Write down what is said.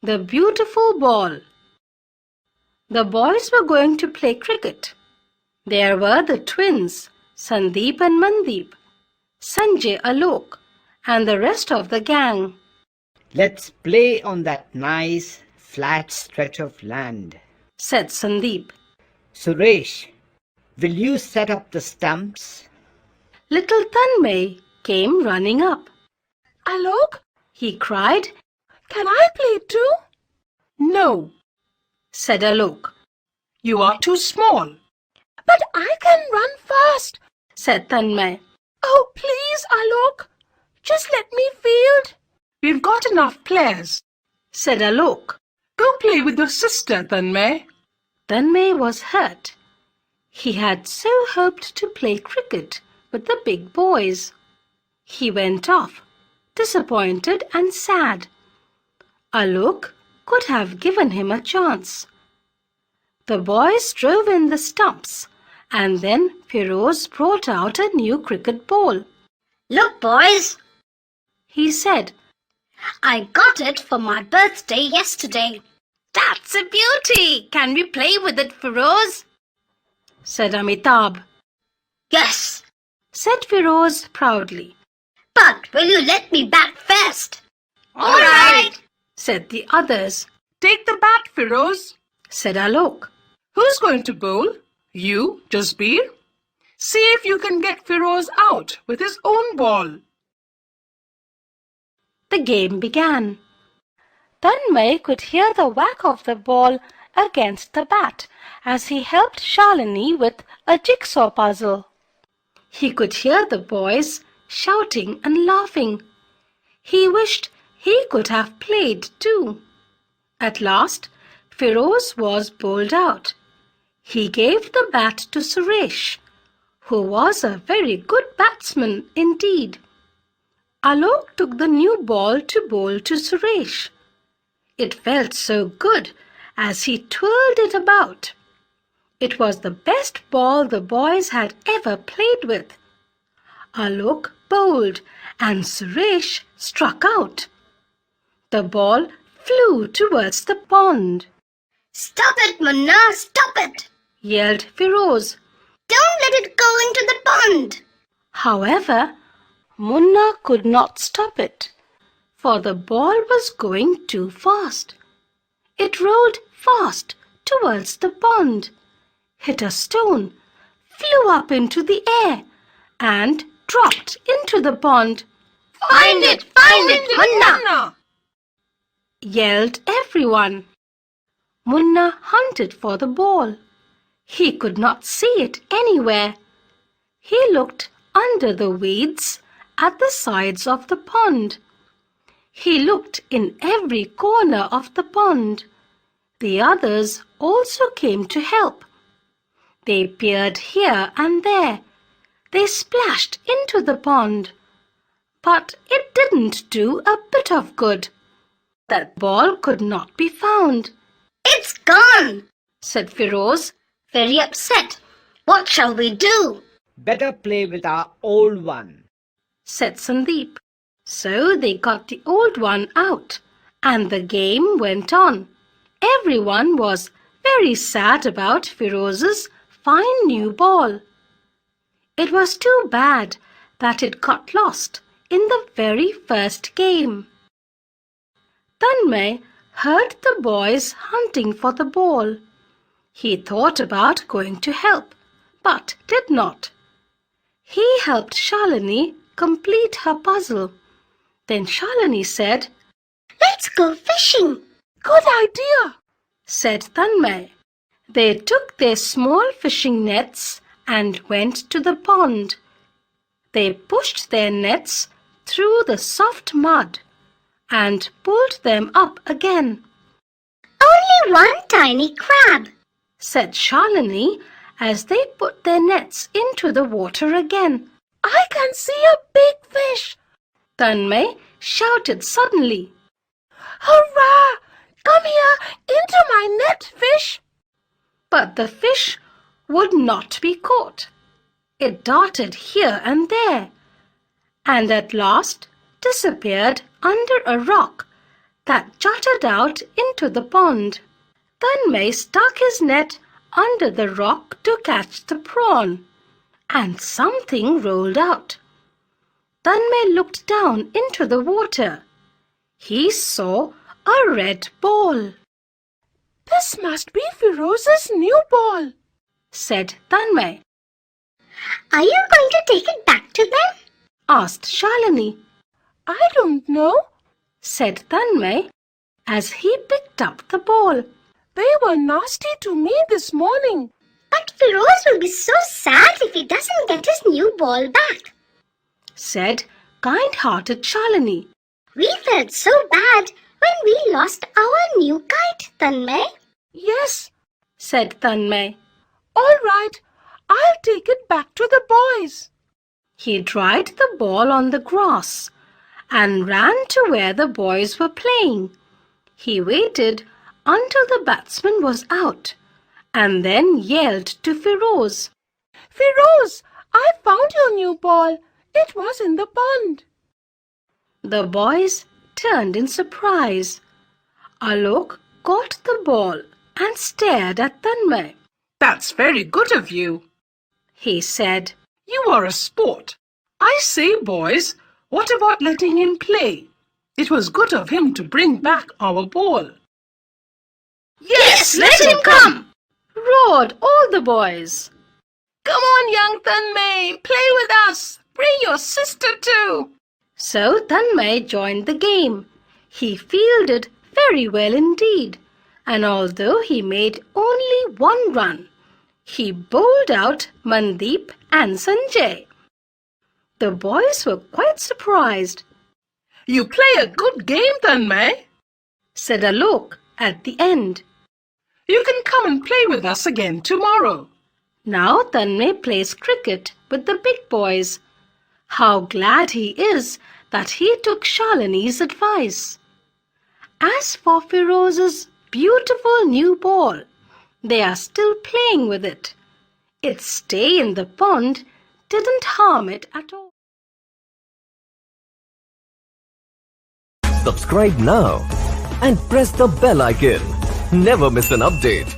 The beautiful ball. The boys were going to play cricket. There were the twins, Sandeep and Mandeep, Sanjay, Alok, and the rest of the gang. Let's play on that nice, flat stretch of land, said Sandeep. Suresh, will you set up the stumps? Little Tanmay came running up. Alok, He cried. can I play too? No, Said Alok. you are too small. But I can run fast. Said Tanmay. Oh, please, Alok. Just let me field. We've got enough players. Said Alok. Go play with your sister, Tanmay. Tanmay was hurt. He had so hoped to play cricket with the big boys. He went off, disappointed and sad. Alok could have given him a chance. The boys drove in the stumps, and then Feroz brought out a new cricket ball. Look, boys, He said, I got it for my birthday yesterday. "That's a beauty! Can we play with it, Feroz?" said Amitabh. Yes, Said Feroz proudly. but will you let me bat first? All right. Said the others. Take the bat, Feroz. Said Alok. Who's going to bowl? You, Jasbir? See if you can get Feroz out with his own ball. The game began. Tanmay could hear the whack of the ball against the bat as he helped Shalini with a jigsaw puzzle. He could hear the boys shouting and laughing. He wished he could have played too. At last, Feroz was bowled out. He gave the bat to Suresh, who was a very good batsman indeed. Alok took the new ball to bowl to Suresh. It felt so good as he twirled it about. It was the best ball the boys had ever played with. Alok bowled and Suresh struck out. The ball flew towards the pond. Stop it, Munna, stop it. Yelled Feroz. Don't let it go into the pond. However, Munna could not stop it, for the ball was going too fast. It rolled fast towards the pond, hit a stone, flew up into the air, and dropped into the pond. Find it, Munna. Yelled everyone. Munna hunted for the ball. He could not see it anywhere. He looked under the weeds at the sides of the pond. He looked in every corner of the pond. The others also came to help. They peered here and there. They splashed into the pond. But it didn't do a bit of good. That ball could not be found. It's gone, Said Feroz. very upset. What shall we do? Better play with our old one, Said Sandeep. So they got the old one out, and the game went on. Everyone was very sad about Feroz's fine new ball. It was too bad that it got lost in the very first game. Tanmay heard the boys hunting for the ball. He thought about going to help, but did not. He helped Shalini complete her puzzle. Then Shalini said, Let's go fishing. Good idea. Said Tanmay. They took their small fishing nets and went to the pond. They pushed their nets through the soft mud and pulled them up again. Only one tiny crab. Said Shalini as they put their nets into the water again. I can see a big fish. Tanmay shouted suddenly. Hurrah! Come here, into my net, fish. But the fish would not be caught. It darted here and there, and at last disappeared under a rock that jutted out into the pond. Tanmay stuck his net under the rock to catch the prawn, and something rolled out. Tanmay looked down into the water. He saw a red ball. This must be Firoz's new ball, Said Tanmay. Are you going to take it back to them? Asked Shalini. I don't know. Said Tanmay as he picked up the ball. They were nasty to me this morning. But Firoz will be so sad if he doesn't get his new ball back. Said kind-hearted Shalini. We felt so bad when we lost our new kite, Tanmay. Yes, Said Tanmay. all right. I'll take it back to the boys. He dried the ball on the grass and ran to where the boys were playing. He waited until the batsman was out and then yelled to Firoz. Firoz, I found your new ball. It was in the pond. The boys turned in surprise. Alok caught the ball and stared at Tanmay. That's very good of you. He said, You are a sport. I say, boys, what about letting him play? It was good of him to bring back our ball. Yes, let him come. roared all the boys. Come on, young Tanmay, play with us. Bring your sister too. So Tanmay joined the game. He fielded very well indeed, and although he made only one run, he bowled out Mandeep and Sanjay. The boys were quite surprised, You play a good game, Tanmay. said Alok at the end. You can come and play with us again tomorrow. Now Tanmay plays cricket with the big boys. How glad he is that he took Shalini's advice. As for Firoz's beautiful new ball, they are still playing with it. Its stay in the pond didn't harm it at all. Subscribe now and press the bell icon. Never miss an update.